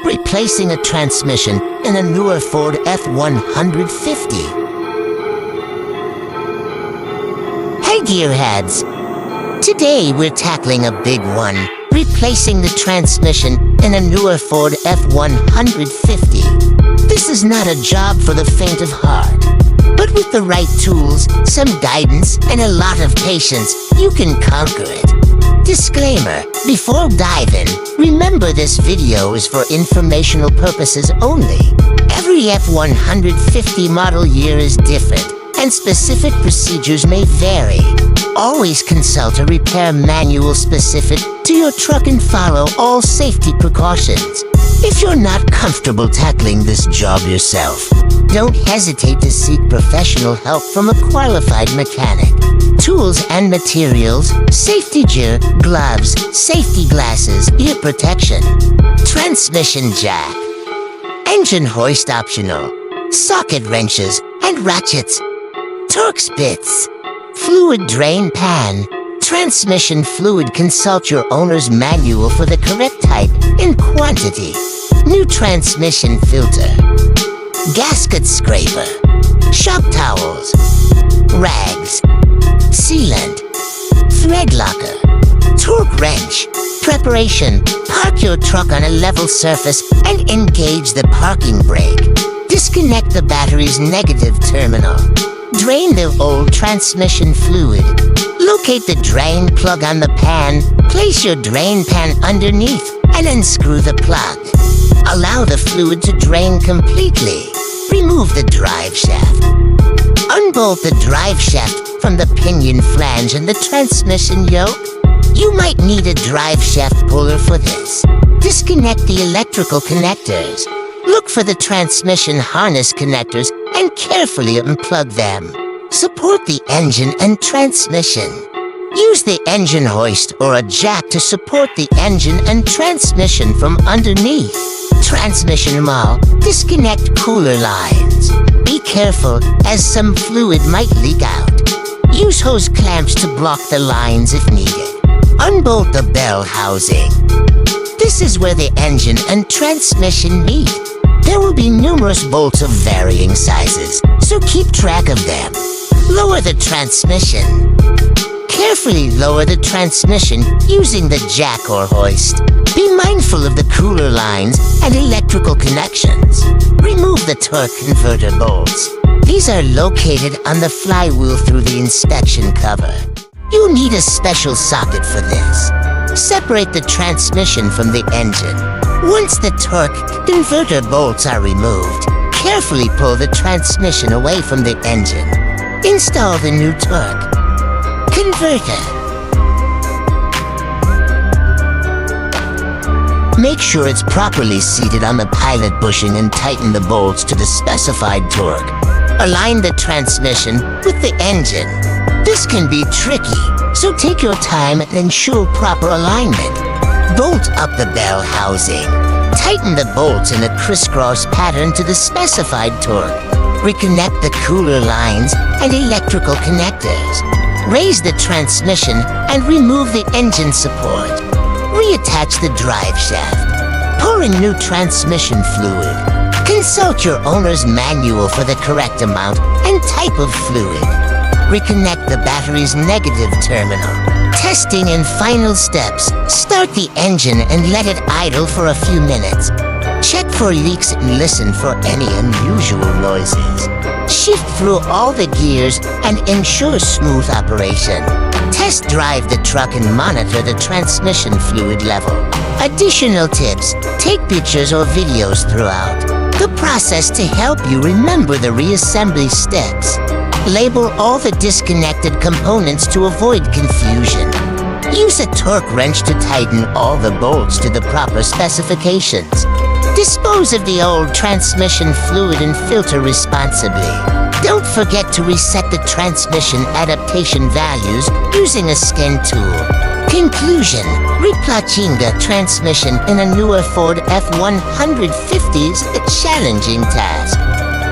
replacing a transmission in a newer Ford F150. Hey gearheads! Today we're tackling a big one, replacing the transmission in a newer Ford F150. This is not a job for the faint of heart, but with the right tools, some guidance, and a lot of patience, you can conquer it. Disclaimer, before diving, remember this video is for informational purposes only. Every F150 model year is different, and specific procedures may vary. Always consult a repair manual specific to your truck and follow all safety precautions. If you're not comfortable tackling this job yourself, don't hesitate to seek professional help from a qualified mechanic. Tools and materials: safety gear, gloves, safety glasses, ear protection, transmission jack, engine hoist optional, socket wrenches and ratchets, Torx bits, fluid drain pan, transmission fluid. Consult your owner's manual for the correct type and quantity. New transmission filter, gasket scraper, shock towels, rags, sealant, thread locker, torque wrench. Preparation: park your truck on a level surface and engage the parking brake. Disconnect the battery's negative terminal. Drain the old transmission fluid. Locate the drain plug on the pan. Place your drain pan underneath and unscrew the plug. Allow the fluid to drain completely. Remove the drive shaft. Unbolt the drive shaft from the pinion flange and the transmission yoke. You might need a drive shaft puller for this. Disconnect the electrical connectors. Look for the transmission harness connectors and carefully unplug them. Support the engine and transmission. Use the engine hoist or a jack to support the engine and transmission from underneath. Transmission maul: disconnect cooler lines. Be careful, as some fluid might leak out. Use hose clamps to block the lines if needed. Unbolt the bell housing. This is where the engine and transmission meet. There will be numerous bolts of varying sizes, so keep track of them. Lower the transmission. Carefully lower the transmission using the jack or hoist. Be mindful of the cooler lines and electrical connections. Remove the torque converter bolts. These are located on the flywheel through the inspection cover. You'll need a special socket for this. Separate the transmission from the engine. Once the torque converter bolts are removed, carefully pull the transmission away from the engine. Install the new torque converter. Make sure it's properly seated on the pilot bushing and tighten the bolts to the specified torque. Align the transmission with the engine. This can be tricky, so take your time and ensure proper alignment. Bolt up the bell housing. Tighten the bolts in a crisscross pattern to the specified torque. Reconnect the cooler lines and electrical connectors. Raise the transmission and remove the engine support. Reattach the drive shaft. Pour in new transmission fluid. Consult your owner's manual for the correct amount and type of fluid. Reconnect the battery's negative terminal. Testing and final steps. Start the engine and let it idle for a few minutes. Check for leaks and listen for any unusual noises. Shift through all the gears and ensure smooth operation. Test drive the truck and monitor the transmission fluid level. Additional tips: take pictures or videos throughout the process to help you remember the reassembly steps. Label all the disconnected components to avoid confusion. Use a torque wrench to tighten all the bolts to the proper specifications. Dispose of the old transmission fluid and filter responsibly. Don't forget to reset the transmission adaptation values using a scan tool. Conclusion: replacing the transmission in a newer Ford F150 is a challenging task.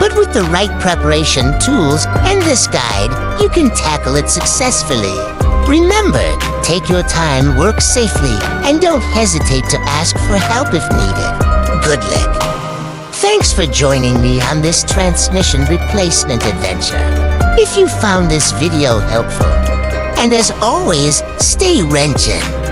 But with the right preparation, tools, and this guide, you can tackle it successfully. Remember, take your time, work safely, and don't hesitate to ask for help if needed. Good luck. Thanks for joining me on this transmission replacement adventure. If you found this video helpful, and as always, stay wrenching.